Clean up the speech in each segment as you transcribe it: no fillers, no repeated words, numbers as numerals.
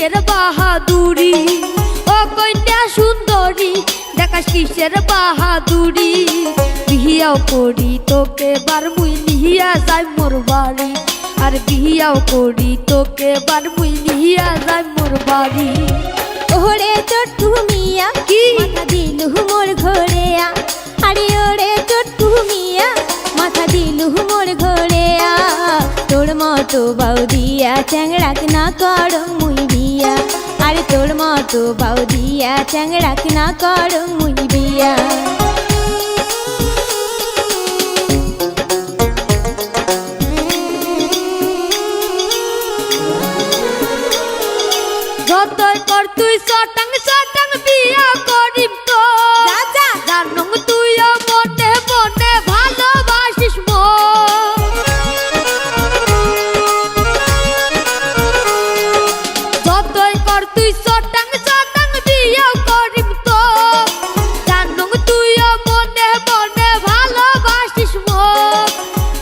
কিসের বাহাদুরি, ও কন্যা সুন্দরী দেখাস কিসের বাহাদুরি। বিয়াও করি তোকে বার মুই নিয়া যাই মোর বাড়ি, আর বিয়াও করি তোকে বার মুই নিয়া যাই মোর বাড়ি। ওরে চট্টু মিয়া কি মাথা দিলু মোর ঘরে আ, আরে ওরে চট্টু মিয়া মাথা দিলু মোর ঘরে আ। তোর মতো বৌদিয়া চ্যাংড়াক না কর মুই বিয়া, আরে তোর মতো বৌদিয়া চ্যাংড়াক না কর মুই বিয়া। যতই কর তুই চটাং চটাং বিয়া করিম তো, জানং তুইও মনে মনে ভালোবাসিস মন। যতই কর তুই চটাং চটাং বিয়া করিম তো, জানং তুইও মনে মনে ভালোবাসিস মন।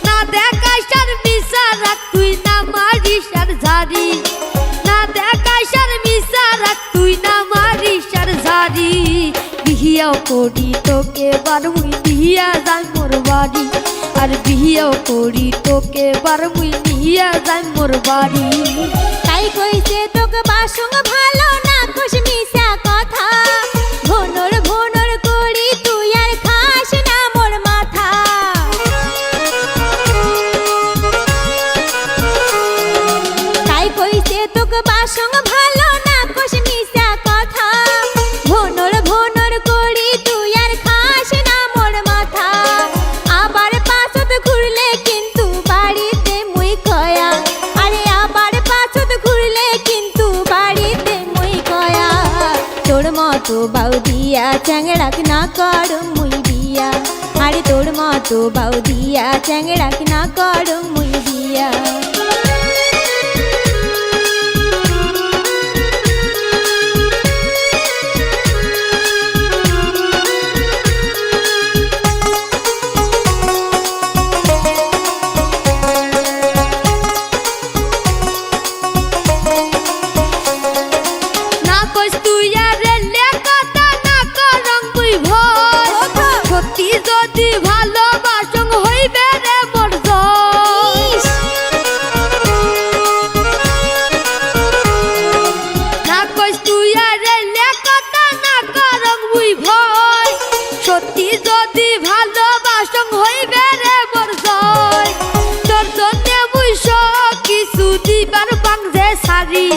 না দেখাইস আর মিশা রাখ তুই না মারিস আর ঝাড়ি, না দেখাইস আর মিশা রাখ তুই না মারিস আর ঝাড়ি। বিয়াও করি তোকে বার মুই নিয়া যাই মোর বাড়ি, আর বিয়াও করি তোকে বার মুই নিয়া যাই মোর বাড়ি। তাই কইছে তোকে বাসং ভালো না কোশ মিশা কথা, ভনর ভনর করি তুই আর খাস না মোর মাথা। তাই কইছে তোকে বাসং ভালো না কোশ মিশা কথা, ভনর ভনর করি তুই আর খাস না মোর মাথা। আবার পাছত ঘুরলে কিন্তু বাড়িতে মুই কয়া, আরে আবার পাছত ঘুরলে কিন্তু বাড়িতে মুই কয়া। তোর মতো বৌদিয়া চ্যাংড়াক না কর মুই বিয়া, আরে তোর মতো বৌদিয়া চ্যাংড়াক না কর মুই বিয়া। না কইস তুই আর লে কথা না করং মুই ভয়, সত্যি যদি ভালোবাসং হইবে রে মোর জয়। না কইস তুই আর লে কথা না করং মুই ভয়, সত্যি যদি ভালোবাসং হইবে রে মোর জয়। তোর জন্যে মুই সব কিছু দিবার বাংজে সারি,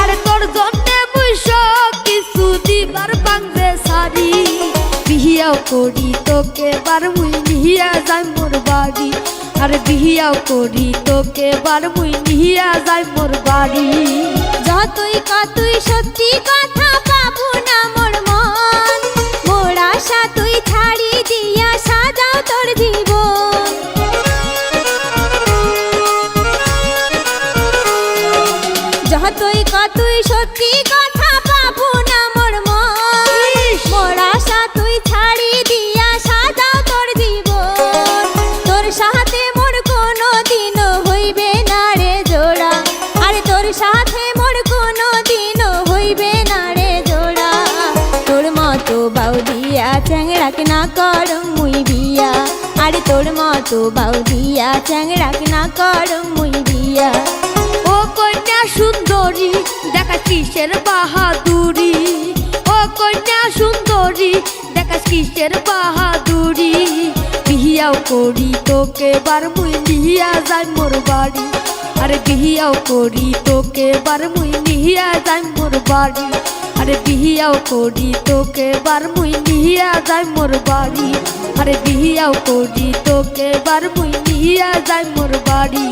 আরে তোর জন্যে মুই সব কিছু দিবার বাংজে সারি। বিয়াও করি তোকে বার মুই নিয়া যাই মোর বাড়ি, আরে বিয়াও করি তোকে বার মুই নিয়া যাই মোর বাড়ি। যতই কতই সত্যি কথা পাবো না মোর মন, মোর আশা তুই ছাড়ি দিয়া সাজাও তোর জীবন। যতই কতই সত্যি কথা পাবো না মোর মন, মোর আশা তুই ছাড়ি দিয়া সাজাও তোর জীবন। তোর সাথে মোর কোনো দিনও হইবে না রে জোড়া, আরে তোর সাথে মোর কোনো দিনও হইবে না রে জোড়া। তোর মতো বৌদিয়া চ্যাংড়াক না কর মুই বিয়া, আরে তোর মতো বৌদিয়া চ্যাংড়াক না কর মুই বিয়া। ও কন্যা সুন্দরী দেখা কিসের বাহাদুরি, ও কন্যা সুন্দরী দেখা কিসের বাহাদুরি। বিয়াও করি তোকে বার মুই নিয়া যাই মোর বাড়ি, আরে বিয়াও করি তোকে বার মুই নিয়া যাই মোর বাড়ি, আরে বিয়াও করি তোকে বার মুই নিয়া যাই মোর বাড়ি, আরে বিয়াও করি তোকে বার মুই নিয়া যাই মোর বাড়ি।